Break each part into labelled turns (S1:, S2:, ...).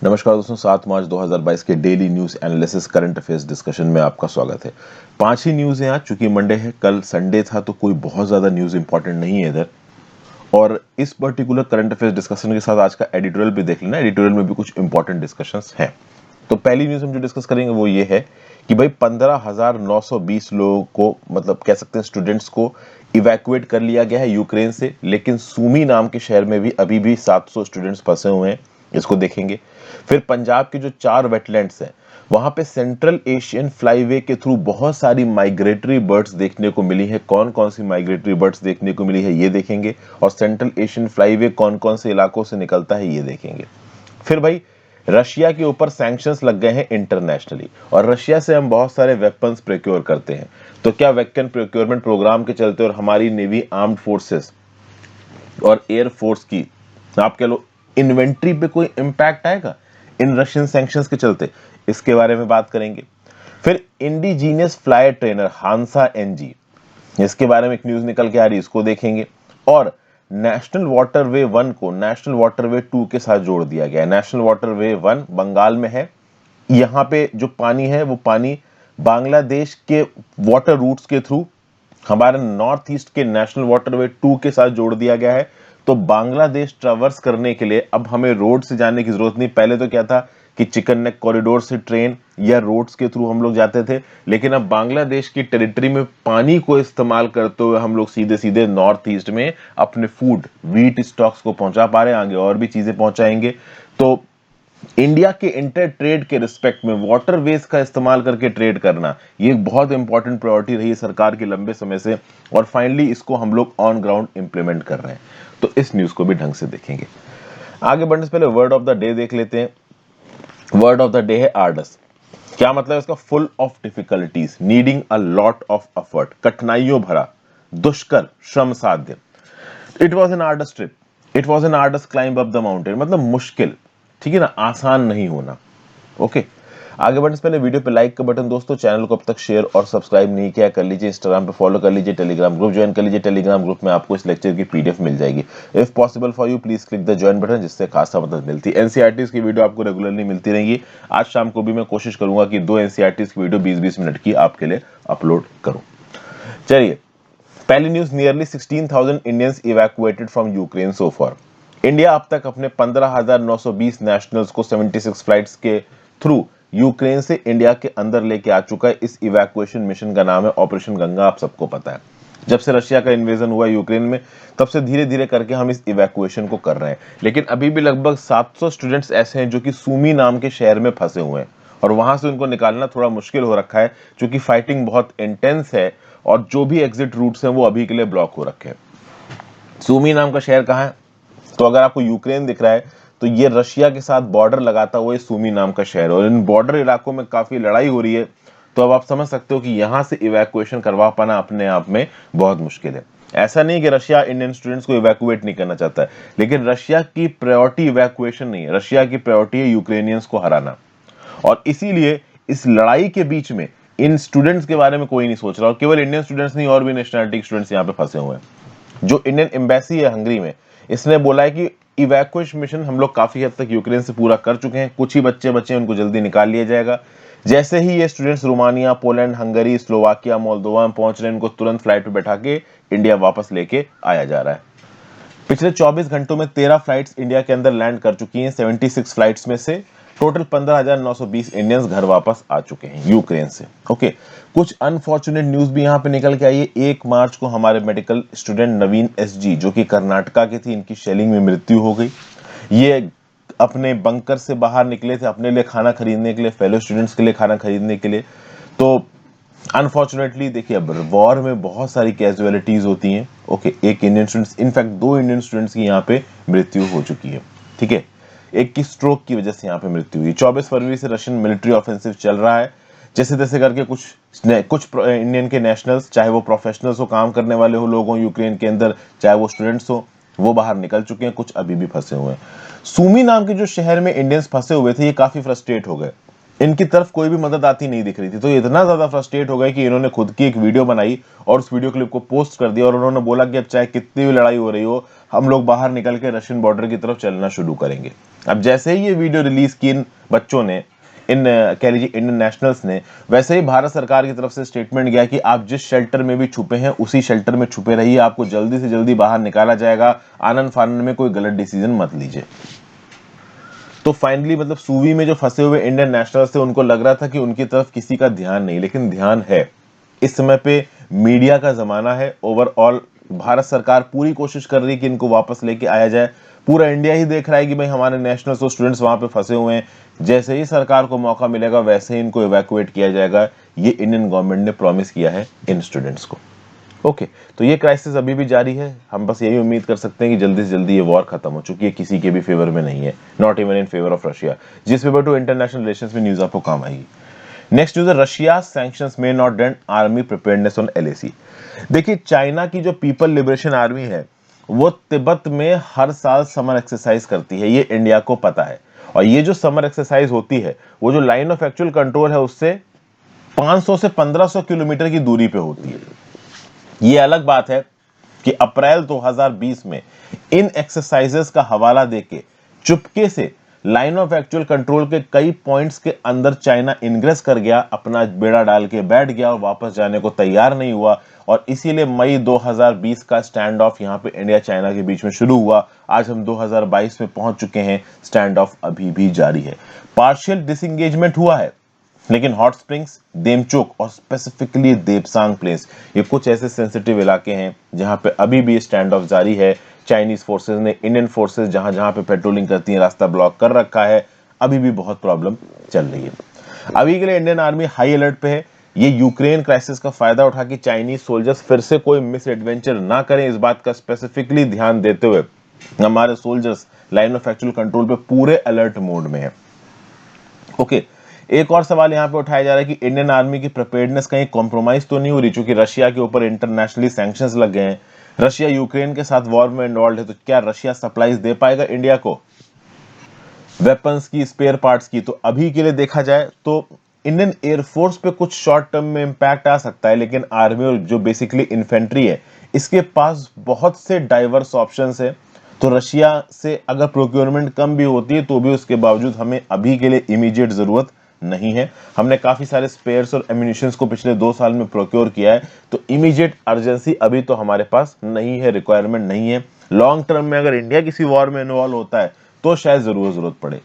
S1: नमस्कार दोस्तों, 7 मार्च 2022 के daily news analysis current affairs discussion में आपका स्वागत है। 5 ही न्यूज हैं आज, चूंकि मंडे है, कल संडे था तो कोई बहुत ज्यादा न्यूज इंपॉर्टेंट नहीं है इधर। और इस पर्टिकुलर करंट अफेयर्स डिस्कशन के साथ आज का एडिटोरियल भी देख लेना, एडिटोरियल में भी कुछ इंपॉर्टेंट डिस्कशंस हैं। तो पहली न्यूज हम जो डिस्कस करेंगे वो ये है कि भाई 15,920 लोगों को, मतलब कह सकते हैं स्टूडेंट्स को इवैक्यूएट कर लिया गया है यूक्रेन से, लेकिन सूमी नाम के शहर में भी अभी भी 700 स्टूडेंट्स फंसे हुए हैं। इसको देखेंगे। फिर पंजाब के जो 4 वेटलैंड्स हैं वहां पे सेंट्रल एशियन फ्लाईवे के थ्रू बहुत सारी माइग्रेटरी बर्ड्स देखने को मिली है। कौन कौन सी माइग्रेटरी बर्ड्स देखने को मिली है ये देखेंगे, और सेंट्रल एशियन फ्लाईवे कौन कौन से इलाकों से निकलता है ये देखेंगे। फिर भाई रशिया के ऊपर सैंक्शंस लग गए हैं इंटरनेशनली, और रशिया से हम बहुत सारे वेपन्स प्रोक्योर करते हैं। तो क्या वेपन प्रोक्योरमेंट प्रोग्राम के चलते और हमारी नेवी, आर्म्ड फोर्सेस और एयर फोर्स की, आप कह लो, इन्वेंट्री पे कोई इंपैक्ट आएगा इन रशियन सैंक्शंस के चलते? इसके बारे में बात करेंगे। फिर indigenous flyer trainer Hansa NG, इसके बारे में एक न्यूज निकल के आ रही है, इसको देखेंगे। और नेशनल वाटरवे 1 को नेशनल वाटरवे 2 के साथ जोड़ दिया गया है। नेशनल वाटरवे 1 बंगाल में है। यहाँ पे जो पानी है वो पानी बांग्लादेश के वाटर रूट्स के थ्रू हमारे नॉर्थ ईस्ट के नेशनल वाटरवे 2 के साथ जोड़ दिया गया है। तो बांग्लादेश ट्रैवर्स करने के लिए अब हमें रोड से जाने की जरूरत नहीं। पहले तो क्या था कि चिकन नेक कॉरिडोर से ट्रेन या रोड्स के थ्रू हम लोग जाते थे, लेकिन अब बांग्लादेश की टेरिटरी में पानी को इस्तेमाल करते हुए हम लोग सीधे सीधे नॉर्थ ईस्ट में अपने फूड, व्हीट स्टॉक्स को पहुंचा पा रहे हैं। आगे और भी चीजें पहुंचाएंगे। तो इंडिया के इंटर ट्रेड के रिस्पेक्ट में वाटरवेज का इस्तेमाल करके ट्रेड करना, ये एक बहुत इंपॉर्टेंट प्रायोरिटी रही है सरकार के लंबे समय से, और फाइनली इसको हम लोग ऑन ग्राउंड इंप्लीमेंट कर रहे हैं। तो इस न्यूज को भी ढंग से देखेंगे। आगे बढ़ने से पहले वर्ड ऑफ द डे देख लेते हैं। वर्ड ऑफ द डे है आर्डस। क्या मतलब है इसका? Full of difficulties, needing a lot of effort, कठिनाइयों भरा, दुष्कर, श्रम साध्य। It was an arduous trip, it was an arduous climb up the mountain, मतलब मुश्किल, ठीक है ना, आसान नहीं होना। ओके, आगे बढ़ने से पहले वीडियो पे लाइक का बटन, दोस्तों चैनल को अब तक शेयर और सब्सक्राइब नहीं किया कर लीजिए, इंस्टाग्राम पे फॉलो कर लीजिए, टेलीग्राम ग्रुप ज्वाइन कर लीजिए। टेलीग्राम ग्रुप में आपको इस लेक्चर की पीडीएफ मिल जाएगी। If possible for you please click the join button, जिससे खासा मदद मिलती है। एनसीईआरटी की वीडियो आपको रेगुलरली मिलती रहेगी। आज शाम को भी मैं कोशिश करूंगा कि 2 एनसीईआरटी की वीडियो 20-20 मिनट की आपके लिए अपलोड करूं। चलिए, पहली news, nearly 16,000 Indians evacuated from Ukraine so far. India अब तक अपने 15,920 नेशनल्स को 76 फ्लाइट्स के थ्रू यूक्रेन से इंडिया के अंदर लेके आ चुका है। इस इवैक्यूएशन मिशन का नाम है ऑपरेशन गंगा, आप सबको पता है। जब से रशिया का इन्वेजन हुआ यूक्रेन में, तब से धीरे धीरे करके हम इस इवैक्यूएशन को कर रहे हैं। लेकिन अभी भी लगभग 700 स्टूडेंट्स ऐसे हैं जो कि सूमी नाम के शहर में फंसे हुए हैं, और वहां से उनको निकालना थोड़ा मुश्किल हो रखा है, क्योंकि फाइटिंग बहुत इंटेंस है और जो भी एग्जिट रूट्स हैं वो अभी के लिए ब्लॉक हो रखे हैं। सूमी नाम का शहर कहाँ है? तो अगर आपको यूक्रेन दिख रहा है तो ये रशिया के साथ बॉर्डर लगाता हुआ सूमी नाम का शहर है, और इन बॉर्डर इलाकों में काफी लड़ाई हो रही है। तो अब आप समझ सकते हो कि यहां से इवैक्यूएशन करवा पाना अपने आप में बहुत मुश्किल है। ऐसा नहीं कि रशिया इंडियन स्टूडेंट्स को इवैक्यूएट नहीं करना चाहता है, लेकिन रशिया की प्रायोरिटी इवैक्यूएशन नहीं है। रशिया की प्रायोरिटी है यूक्रेनियंस को हराना, और इसीलिए इस लड़ाई के बीच में इन स्टूडेंट्स के बारे में कोई नहीं सोच रहा। और केवल इंडियन स्टूडेंट्स नहीं, और भी नेशनलिटी के स्टूडेंट्स यहाँ पे फंसे हुए हैं। जो इंडियन एम्बेसी है हंगरी में, इसने बोला है कि इवैक्यूएशन मिशन हम लोग काफी हद तक यूक्रेन से पूरा कर चुके हैं, कुछ ही बच्चे बचे हैं, उनको जल्दी निकाल लिया जाएगा। जैसे ही ये students Romania, Poland, Hungary, Slovakia, Moldova में पहुंच रहे हैं, इनको तुरंत फ्लाइट पे बैठा के इंडिया वापस लेके आया जा रहा है। पिछले 24 घंटों में 13 फ्लाइट्स इंडिया के अंदर लैंड कर चुकी हैं। 76 फ्लाइट्स में से टोटल 15,920 इंडियंस घर वापस आ चुके हैं यूक्रेन से। ओके, कुछ अनफॉर्चुनेट न्यूज भी यहां पे निकल के आई है। 1 मार्च को हमारे मेडिकल स्टूडेंट नवीन एसजी, जो कि कर्नाटका के थी, इनकी शेलिंग में मृत्यु हो गई। ये अपने बंकर से बाहर निकले थे अपने लिए खाना खरीदने के लिए, फेलो स्टूडेंट्स के लिए खाना खरीदने के लिए। तो अनफॉर्चुनेटली देखिए, अब वॉर में बहुत सारी कैजुअलिटीज होती हैं। ओके, एक Indian students, in fact 2 Indian students की यहाँ पे मृत्यु हो चुकी है। ठीक है, एक की स्ट्रोक की वजह से यहाँ पे मृत्यु हुई। 24 फरवरी से रशियन मिलिट्री ऑफेंसिव चल रहा है। जैसे तैसे करके कुछ इंडियन के नेशनल्स, चाहे वो प्रोफेशनल्स हो, काम करने वाले हो, लोग हो यूक्रेन के अंदर, चाहे वो स्टूडेंट्स हो, वो बाहर निकल चुके हैं। कुछ अभी भी फंसे हुए हैं। सूमी नाम के जो शहर में इंडियंस फंसे हुए थे, ये काफी फ्रस्ट्रेट हो गए। इनकी तरफ कोई भी मदद आती नहीं दिख रही थी, तो ये इतना ज्यादा फ्रस्ट्रेट हो गए कि इन्होंने खुद की एक वीडियो बनाई और उस वीडियो क्लिप को पोस्ट कर दिया, और उन्होंने बोला कि अब चाहे कितनी भी लड़ाई हो रही हो, हम लोग बाहर निकल के रशियन बॉर्डर की तरफ चलना शुरू करेंगे। अब जैसे ही ये वीडियो रिलीज की इन बच्चों ने, इन कह लीजिए इंडियन नेशनल्स ने, वैसे ही भारत सरकार की तरफ से स्टेटमेंट गया कि आप जिस शेल्टर में भी छुपे हैं उसी शेल्टर में छुपे रहिए, आपको जल्दी से जल्दी बाहर निकाला जाएगा, आनन फानन में कोई गलत डिसीजन मत लीजिए। तो फाइनली मतलब सूवी में जो फंसे हुए इंडियन नेशनल्स थे उनको लग रहा था कि उनकी तरफ किसी का ध्यान नहीं, लेकिन ध्यान है। इस समय पे मीडिया का जमाना है। ओवरऑल भारत सरकार पूरी कोशिश कर रही है कि इनको वापस लेके आया जाए। पूरा इंडिया ही देख रहा है कि भाई हमारे नेशनल्स और स्टूडेंट्स वहां पे फंसे हुए हैं, जैसे ही सरकार को मौका मिलेगा वैसे ही इनको इवैक्यूएट किया जाएगा। ये इंडियन गवर्नमेंट ने प्रॉमिस किया है इन स्टूडेंट्स को। ओके, तो ये क्राइसिस अभी भी जारी है। हम बस यही उम्मीद कर सकते हैं कि जल्दी से जल्दी ये वॉर खत्म हो, चुकी है किसी के भी फेवर में नहीं है, not even in favour of Russia. जिस फेवर टू इंटरनेशनल रिलेशंस में न्यूज आपको काम आएगी। नेक्स्ट न्यूज है, Russia sanctions may not dent army preparedness on LAC. देखिए, चाइना की जो पीपल लिबरेशन आर्मी है वो तिब्बत में हर साल समर एक्सरसाइज करती है, ये इंडिया को पता है। और ये जो समर एक्सरसाइज होती है वो जो लाइन ऑफ एक्चुअल कंट्रोल है उससे 500 से 1500 किलोमीटर की दूरी पे होती है। ये अलग बात है कि अप्रैल 2020 में इन एक्सरसाइजेस का हवाला देके चुपके से लाइन ऑफ एक्चुअल कंट्रोल के कई पॉइंट्स के अंदर चाइना इनग्रेस कर गया, अपना बेड़ा डाल के बैठ गया और वापस जाने को तैयार नहीं हुआ। और इसीलिए मई 2020 का स्टैंड ऑफ यहां पे इंडिया चाइना के बीच में शुरू हुआ। आज हम 2022 में पहुंच चुके हैं, स्टैंड ऑफ अभी भी जारी है। पार्शियल डिसएंगेजमेंट हुआ है, लेकिन हॉट स्प्रिंग्स, देमचोक और स्पेसिफिकली देपसांग प्लेस, ये कुछ ऐसे सेंसिटिव इलाके हैं जहां पे अभी भी स्टैंड ऑफ जारी है। चाइनीज फोर्सेस ने इंडियन फोर्सेस जहां जहां पे पेट्रोलिंग करती हैं रास्ता ब्लॉक कर रखा है। अभी भी बहुत प्रॉब्लम चल रही है। अभी के लिए इंडियन आर्मी हाई अलर्ट पे है। ये यूक्रेन क्राइसिस का फायदा उठा के चाइनीज सोल्जर्स फिर से कोई मिस एडवेंचर ना करें, इस बात का स्पेसिफिकली ध्यान देते हुए हमारे soldiers line of actual control पे पूरे अलर्ट मोड में है। ओके, एक और सवाल यहां पे उठाया जा रहा है कि इंडियन आर्मी की प्रिपेयर्डनेस कहीं कॉम्प्रोमाइज तो नहीं हो रही, क्योंकि रशिया के ऊपर इंटरनेशनली सैंक्शंस लग गए हैं। रशिया यूक्रेन के साथ वॉर में इन्वॉल्व है, तो क्या रशिया सप्लाईज दे पाएगा इंडिया को वेपन्स की, स्पेयर पार्ट्स की? तो अभी के लिए देखा जाए तो इंडियन एयरफोर्स पे कुछ शॉर्ट टर्म में इंपैक्ट आ सकता है, लेकिन आर्मी और जो बेसिकली इन्फेंट्री है इसके पास बहुत से डाइवर्स ऑप्शंस है। तो रशिया से अगर प्रोक्योरमेंट कम भी होती है तो भी उसके बावजूद हमें अभी के लिए इमीडिएट जरूरत नहीं है। हमने काफी सारे स्पेयर्स और एम्यूनिशंस को पिछले 2 साल में प्रोक्योर किया है, तो इमीडिएट अर्जेंसी अभी तो हमारे पास नहीं है, रिक्वायरमेंट नहीं है। लॉन्ग टर्म में अगर इंडिया किसी वॉर में इन्वॉल्व होता है तो शायद जरूरत पड़े।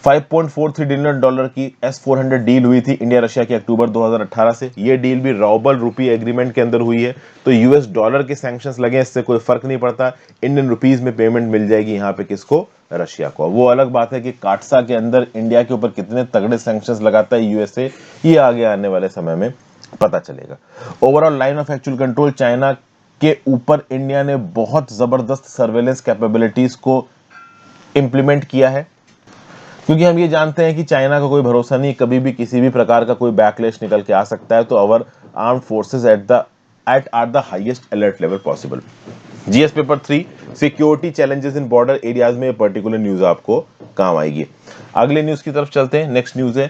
S1: $5.43 बिलियन की S-400 डील हुई थी इंडिया रशिया की अक्टूबर 2018 से। ये डील भी राउबल रूपी एग्रीमेंट के अंदर हुई है, तो यूएस डॉलर के सैंक्शंस लगे, इससे कोई फर्क नहीं पड़ता। इंडियन रुपीज में पेमेंट मिल जाएगी यहाँ पे किसको? रशिया को। वो अलग बात है कि काटसा के अंदर इंडिया के ऊपर कितने तगड़े सैंक्शंस लगाता है यूएसए, ये आगे आने वाले समय में पता चलेगा। Overall line of actual control China के ऊपर इंडिया ने बहुत जबरदस्त सर्वेलेंस कैपेबिलिटीज को इंप्लीमेंट किया है, क्योंकि हम ये जानते हैं कि चाइना का कोई भरोसा नहीं, कभी भी किसी भी प्रकार का कोई बैकलैश निकल के आ सकता है। तो our armed forces at are the highest alert level possible. GS paper 3 security challenges in border areas में पर्टिकुलर न्यूज आपको काम आएगी। अगले न्यूज की तरफ चलते हैं। नेक्स्ट न्यूज है,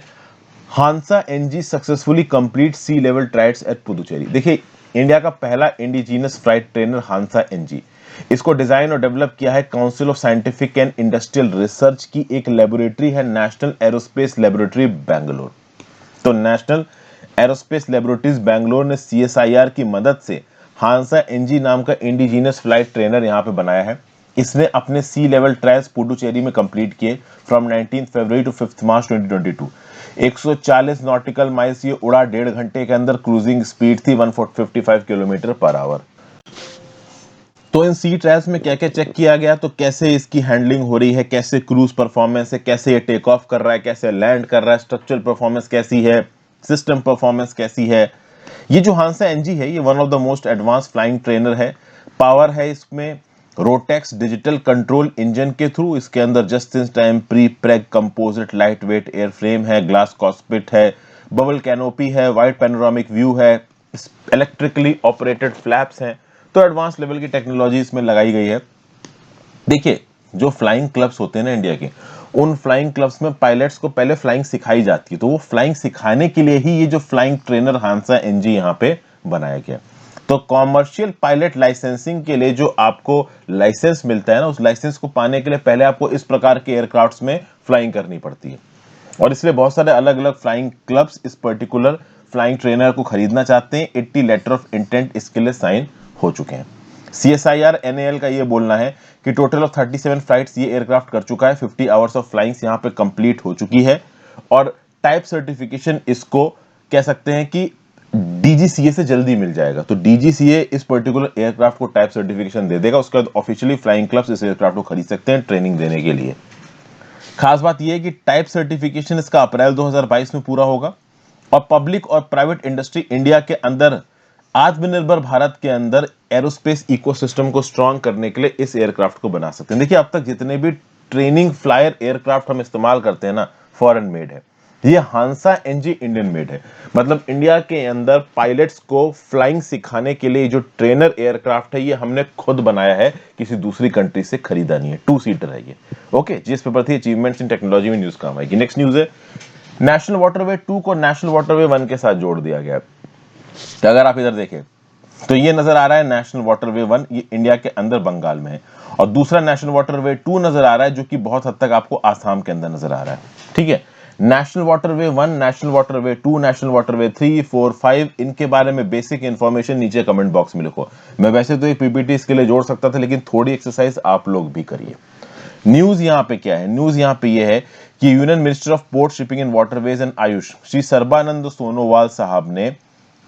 S1: Hansa NG successfully complete sea level trials at Puducherry. देखिए, इंडिया का पहला indigenous flight trainer Hansa NG, इसको डिजाइन और डेवलप किया है council of scientific and industrial research की एक लेबोरेटरी है, नेशनल एरोस्पेस लेबोरेटरी बैंगलोर। तो नेशनल एरोस्पेस लेबोरेटरीज बैंगलोर ने सीएसआईआर की मदद से हांसा एनजी नाम का इंडिजीनियस फ्लाइट ट्रेनर यहां पे बनाया है। इसने अपने सी लेवल ट्रायल्स पुडुचेरी में कंप्लीट किए from 19 February to 5 March 2022। 140 nautical miles ये उड़ा, 1.5 घंटे के अंदर क्रूजिंग स्पीड थी 155 किलोमीटर पर आवर। तो इन सी ट्रायल्स में क्या क्या चेक किया गया, तो कैसे इसकी हैंडलिंग हो रही है, कैसे क्रूज परफॉर्मेंस है, कैसे ये टेक ऑफ कर रहा है, कैसे लैंड कर रहा है, स्ट्रक्चरल परफॉर्मेंस कैसी है, सिस्टम परफॉर्मेंस कैसी है। ये जो हांसा एनजी है ये one of the most advance flying trainer है। पावर है इसमें रोटेक्स डिजिटल कंट्रोल इंजन के थ्रू। इसके अंदर just in time prepreg composite lightweight airframe है, ग्लास कॉकपिट है, बबल कैनोपी है, वाइड पैनोरामिक व्यू है, इलेक्ट्रिकली ऑपरेटेड फ्लैप्स हैं। तो एडवांस लेवल की टेक्नोलॉजी इसमें लगाई गई है। देखिए, जो फ्लाइंग क्लब्स होते हैं ना इंडिया के, उन फ्लाइंग क्लब्स में पायलट्स को पहले फ्लाइंग सिखाई जाती है, तो वो फ्लाइंग सिखाने के लिए ही ये जो फ्लाइंग ट्रेनर हांसा एनजी यहाँ पे बनाया गया। तो कॉमर्शियल पायलट लाइसेंसिंग के लिए जो आपको लाइसेंस मिलता है ना, उस लाइसेंस को पाने के लिए पहले आपको इस प्रकार के एयरक्राफ्ट्स में फ्लाइंग करनी पड़ती है, और इसलिए बहुत सारे अलग अलग फ्लाइंग क्लब्स इस पर्टिकुलर फ्लाइंग ट्रेनर को खरीदना चाहते हैं। 80 लेटर ऑफ इंटेंट इसके लिए साइन हो चुके हैं। CSIR NAL का ये बोलना है कि टोटल ऑफ 37 फ्लाइट्स ये एयरक्राफ्ट कर चुका है, 50 आवर्स ऑफ फ्लाइंग्स यहाँ पे कंप्लीट हो चुकी है, और टाइप सर्टिफिकेशन इसको कह सकते हैं कि DGCA से जल्दी मिल जाएगा। तो DGCA इस पर्टिकुलर एयरक्राफ्ट को टाइप सर्टिफिकेशन दे देगा, उसके बाद ऑफिशियली फ्लाइंग क्लब्स इस एयरक्राफ्ट को खरीद सकते हैं ट्रेनिंग देने के लिए। खास बात यह है कि टाइप सर्टिफिकेशन इसका अप्रैल 2022 में पूरा होगा, और पब्लिक और प्राइवेट इंडस्ट्री इंडिया के अंदर आत्मनिर्भर भारत के अंदर एरोस्पेस इकोसिस्टम को स्ट्रांग करने के लिए इस एयरक्राफ्ट को बना सकते हैं। देखिए, अब तक जितने भी ट्रेनिंग फ्लायर एयरक्राफ्ट हम इस्तेमाल करते हैं ना, फॉरेन मेड है। ये हांसा एनजी इंडियन मेड है, मतलब इंडिया के अंदर पायलट्स को फ्लाइंग सिखाने के लिए जो ट्रेनर एयरक्राफ्ट है ये हमने खुद बनाया है, किसी दूसरी कंट्री से खरीदा नहीं है। 2 सीटर है ये। ओके, जिस पेपर थी अचीवमेंट्स इन टेक्नोलॉजी में न्यूज काम आएगी। नेक्स्ट न्यूज है नेशनल वाटरवे 2 को नेशनल वाटरवे 1 के साथ जोड़ दिया गया है। तो अगर आप इधर देखें तो ये नजर आ रहा है नेशनल वाटरवे 1, ये इंडिया के अंदर बंगाल में है, और दूसरा नेशनल वाटरवे 2 नजर आ रहा है जो कि बहुत हद तक आपको आसाम के अंदर नजर आ रहा है। ठीक है, national waterway 1, national waterway 2, national waterway 3, 4, 5, इनके बारे में बेसिक इंफॉर्मेशन नीचे कमेंट बॉक्स में लिखो। मैं वैसे तो एक पीपीटी इसके लिए जोड़ सकता था, लेकिन थोड़ी एक्सरसाइज आप लोग भी करिए। न्यूज यहां पे क्या है? न्यूज यहां पे ये है कि union minister of port, shipping and waterways and AYUSH Shri Sarbananda Sonowal साहब ने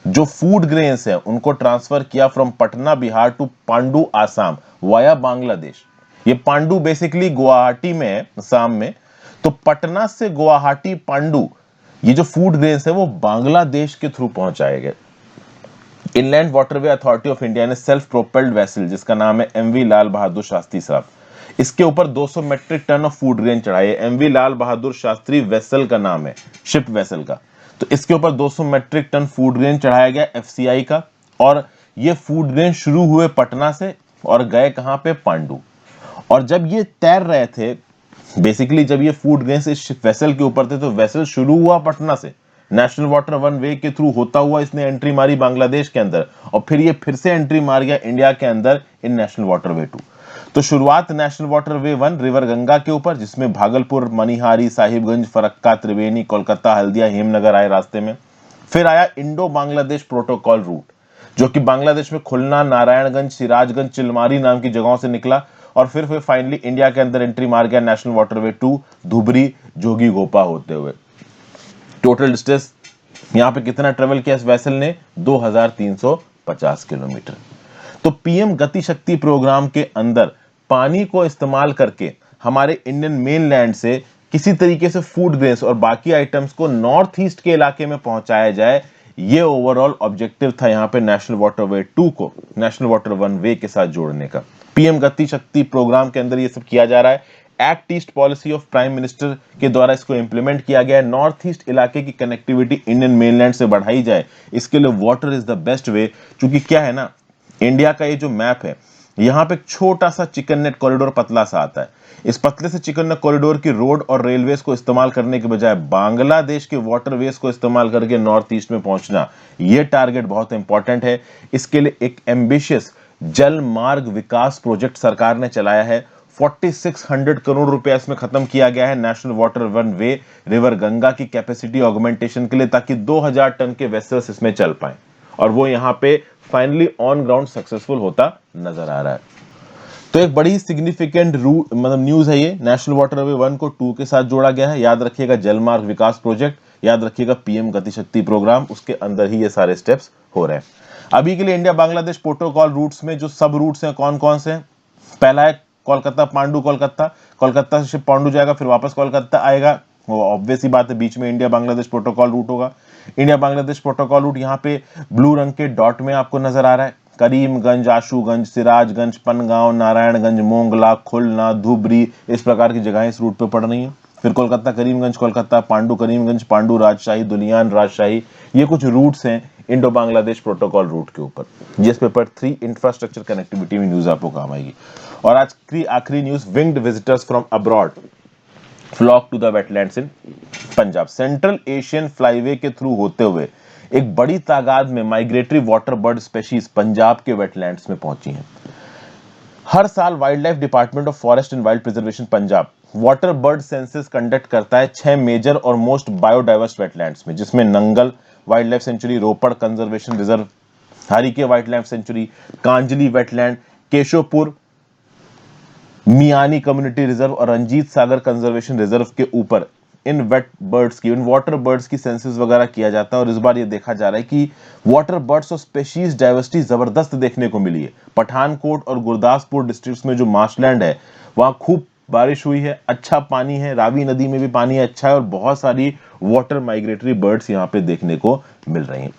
S1: जो फूड ग्रेन्स है उनको ट्रांसफर किया from Patna Bihar to Pandu Assam via Bangladesh. ये पांडु बेसिकली गुवाहाटी में है, असम में। तो पटना से गुवाहाटी पांडु ये जो फूड ग्रेन्स है वो बांग्लादेश के थ्रू पहुंचाए गए। Inland waterway authority of India ने सेल्फ प्रोपेल्ड वेसल जिसका नाम है MV लाल बहादुर शास्त्री साहब, इसके ऊपर 200 metric ton of food grain चढ़ाए। MV लाल बहादुर शास्त्री वेसल का नाम है, शिप वेसल का। तो इसके ऊपर 200 मेट्रिक टन फूड ग्रेन चढ़ाया गया FCI का, और ये फूड ग्रेन शुरू हुए पटना से और गए कहां पे? पांडु। और जब ये तैर रहे थे, बेसिकली जब ये फूड ग्रेन इस वेसल के ऊपर थे, तो वेसल शुरू हुआ पटना से, नेशनल वाटर 1 वे के थ्रू होता हुआ इसने एंट्री मारी बांग्लादेश के अंदर, और फिर ये फिर से एंट्री मार गया इंडिया के अंदर इन नेशनल वाटरवे 2। तो शुरुआत नेशनल वाटरवे 1 रिवर गंगा के ऊपर, जिसमें भागलपुर, मनिहारी, साहिबगंज, फरक्का, त्रिवेणी, कोलकाता, हल्दिया, हेमनगर आए रास्ते में। फिर आया इंडो बांग्लादेश प्रोटोकॉल रूट, जो कि बांग्लादेश में खुलना, नारायणगंज, सिराजगंज, चिलमारी नाम की जगहों से निकला, और फिर फाइनली इंडिया के अंदर एंट्री मार गया नेशनल वाटरवे 2 धुबरी, जोगी घोपा होते हुए। टोटल डिस्टेंस यहां पे कितना ट्रेवल किया इस वेसल ने? 2350 किलोमीटर। तो पीएम गति शक्ति प्रोग्राम के अंदर पानी को इस्तेमाल करके हमारे इंडियन मेनलैंड से किसी तरीके से फूड ग्रेन्स और बाकी आइटम्स को नॉर्थ ईस्ट के इलाके में पहुंचाया जाए, ये ओवरऑल ऑब्जेक्टिव था यहां पे नेशनल वाटरवे 2 को नेशनल वाटर 1 वे के साथ जोड़ने का। पीएम गति शक्ति प्रोग्राम के अंदर ये सब किया जा रहा है। Act east policy of prime minister के द्वारा इसको इंप्लीमेंट किया गया है। नॉर्थ ईस्ट इलाके की कनेक्टिविटी इंडियन मेनलैंड से बढ़ाई जाए, इसके लिए water is the best way. क्योंकि क्या है ना, इंडिया का ये जो मैप है, यहां पे एक छोटा सा चिकन नेट कॉरिडोर पतला सा आता है। इस पतले से चिकन नेट कॉरिडोर की रोड और रेलवेज को इस्तेमाल करने के बजाय बांग्लादेश के वाटरवेज को इस्तेमाल करके नॉर्थ ईस्ट में पहुंचना, यह टारगेट बहुत इंपॉर्टेंट है। इसके लिए एक एम्बिशियस जल मार्ग विकास प्रोजेक्ट सरकार ने चलाया है। 4600 करोड़ रुपया इसमें खत्म किया गया है नेशनल वाटर 1 वे रिवर गंगा की कैपेसिटी ऑगमेंटेशन के लिए, ताकि 2000 टन के वेसल्स इसमें चल पाए, और वो यहां पे फाइनली ऑन ग्राउंड सक्सेसफुल होता नजर आ रहा है। तो एक बड़ी सिग्निफिकेंट न्यूज है ये। नेशनल वाटरवे 1 को 2 के साथ जोड़ा गया है। याद रखिएगा जलमार्ग विकास प्रोजेक्ट, याद रखिएगा पीएम गति शक्ति प्रोग्राम, उसके अंदर ही ये सारे स्टेप्स हो रहे हैं। अभी के लिए इंडिया बांग्लादेश प्रोटोकॉल रूट्स में जो सब रूट्स हैं कौन कौन से हैं? पहला है कोलकाता पांडु कोलकाता, कोलकाता से शिप पांडु जाएगा, फिर वापस कोलकाता आएगा। वो ऑब्वियस ही बात है, बीच में इंडिया बांग्लादेश प्रोटोकॉल रूट होगा। इंडिया बांग्लादेश प्रोटोकॉल रूट यहाँ पे ब्लू रंग के डॉट में आपको नजर आ रहा है। करीमगंज, आशुगंज, सिराजगंज, पनगांव, नारायणगंज, मोंगला, खुलना, धुबरी, इस प्रकार की जगहें इस रूट पे पड़ रही हैं। फिर कोलकाता करीमगंज, कोलकाता पांडु करीमगंज, पांडु राजशाही, दुलियान राजशाही, ये कुछ रूट्स हैं इंडो बांग्लादेश प्रोटोकॉल रूट के ऊपर। जिस पेपर 3 इंफ्रास्ट्रक्चर कनेक्टिविटी में न्यूज आपको काम आएगी। और आज की आखिरी news, winged visitors from abroad flock to the wetlands in Punjab. Central Asian flyway के थ्रू होते हुए एक बड़ी तादाद में migratory water bird species Punjab के वेटलैंड्स में पहुंची हैं। हर साल wild life department of forest and wild preservation Punjab water bird census conduct करता है 6 मेजर और मोस्ट बायोडाइवर्स वेटलैंड्स में, जिसमें Nangal wild life sanctuary, Ropar conservation reserve, Harike wild life sanctuary, Kanjli wetland, Keshopur Miani community reserve और रंजीत सागर कंजर्वेशन रिजर्व के ऊपर इन वेट बर्ड्स की, in water birds की सेंसस वगैरह किया जाता है। और इस बार ये देखा जा रहा है कि वाटर बर्ड्स और स्पेशीज डाइवर्सिटी जबरदस्त देखने को मिली है। पठानकोट और गुरदासपुर डिस्ट्रिक्ट्स में जो मार्शलैंड है वहां खूब बारिश हुई है, अच्छा पानी है, रावी नदी में भी पानी अच्छा है और बहुत सारी वाटर माइग्रेटरी बर्ड्स यहाँ पे देखने को मिल रही हैं।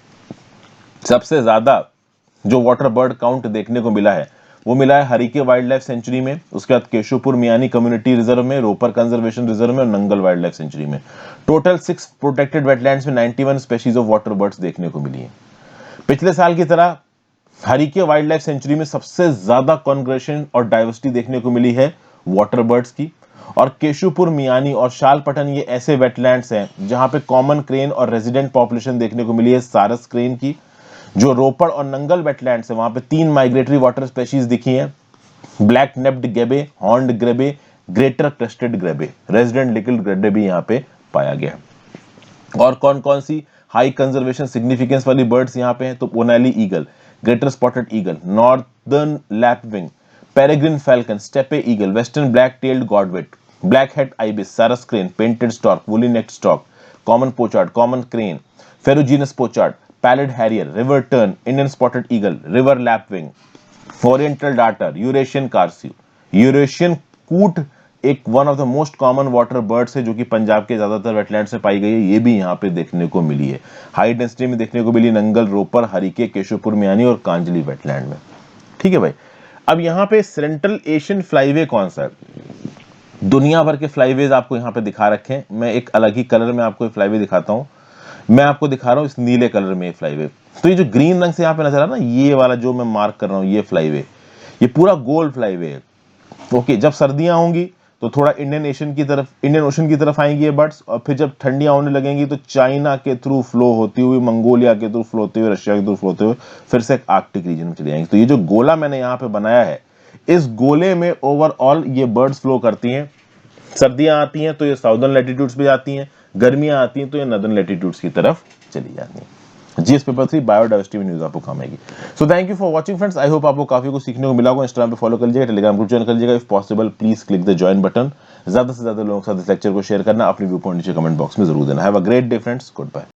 S1: सबसे ज्यादा जो वाटर बर्ड काउंट देखने को मिला है वो मिला है हरिके वाइल्ड लाइफ सेंचुरी में, उसके बाद केशोपुर मियानी कम्युनिटी रिजर्व में, रोपर कंजर्वेशन रिजर्व में और नंगल वाइल्ड लाइफ सेंचुरी में। टोटल 6 प्रोटेक्टेड वेटलैंड्स में 91 स्पेशीज ऑफ वाटर बर्ड्स देखने को मिली है। पिछले साल की तरह हरिके वाइल्ड लाइफ सेंचुरी में सबसे ज्यादा कॉन्ग्रेशन और डाइवर्सिटी देखने को मिली है वाटर बर्ड्स की। और केशुपुर मियानी और शालपटन ये ऐसे वेटलैंड्स हैं जहां पे कॉमन क्रेन और रेजिडेंट पॉपुलेशन देखने को मिली है सारस क्रेन की। जो रोपड़ और नंगल वेटलैंड्स है वहां पे 3 माइग्रेटरी वाटर स्पेशीज दिखी हैं, black naped grebe, horned grebe, greater crested grebe, resident little grebe भी यहाँ पे पाया गया। और कौन कौन सी हाई कंजर्वेशन सिग्निफिकेंस वाली बर्ड्स यहाँ पे हैं तो ओनाली eagle, greater spotted eagle, northern lapwing, peregrine falcon, steppe eagle, western black tailed godwit, black head ibis, sarus crane, painted stork, woolly necked stork, common pochard, common crane, ferruginous pochard, pallid harrier, river tern, Indian spotted eagle, river lapwing, oriental darter, Eurasian curlew, Eurasian coot एक one of the most common water birds है जो कि पंजाब के ज्यादातर wetlands में पाई गई है, ये भी यहाँ पे देखने को मिली है। हाई डेंसिटी में देखने को मिली नंगल, रोपर, हरिके, केशोपुर मियानी और कांजली वेटलैंड में। ठीक है भाई, अब यहाँ पे सेंट्रल एशियन फ्लाईवे कौन सा है? दुनिया भर के फ्लाईवेज आपको यहाँ पे दिखा रखे हैं। मैं एक अलग ही कलर में आपको फ्लाईवे दिखाता हूँ। मैं आपको दिखा रहा हूँ इस नीले कलर में फ्लाईवे। तो ये जो ग्रीन रंग से यहाँ पे नजर आ रहा है ना, ये वाला जो मैं मार्क कर रहा हूँ, ये फ्लाईवे, ये पूरा गोल फ्लाईवे है। ओके, जब सर्दियां होंगी तो थोड़ा इंडियन ओशन की तरफ आएंगी ये बर्ड्स, और फिर जब ठंडियां होने लगेंगी तो चाइना के थ्रू फ्लो होती हुई, मंगोलिया के थ्रू फ्लो होते हुए, रशिया के थ्रू फ्लो होते हुए फिर से आर्कटिक रीजन में चली जाएंगी। तो ये जो गोला मैंने यहाँ पे बनाया है, इस गोले में ओवरऑल ये बर्ड्स फ्लो करती हैं। सर्दियां आती हैं तो ये साउदर्न लैटिट्यूड्स पे जाती हैं, गर्मियां आती हैं तो ये नॉर्दर्न लैटिट्यूड्स की तरफ चली जाती हैं। जीएस पेपर 3 बायोडाइवर्सिटी में न्यूज आपको काम आएगी। So thank you for watching friends. I hope आपको काफी कुछ सीखने को मिला होगा। इंस्टाग्राम पे फॉलो कर लीजिएगा, टेलीग्राम ग्रुप ज्वाइन कर लीजिएगा। If possible please click the join button. ज्यादा से ज्यादा लोगों के साथ इस लेक्चर को शेयर करना, अपनी व्यू पॉइंट नीचे कमेंट बॉक्स में जरूर देना। Have a great day friends, good bye.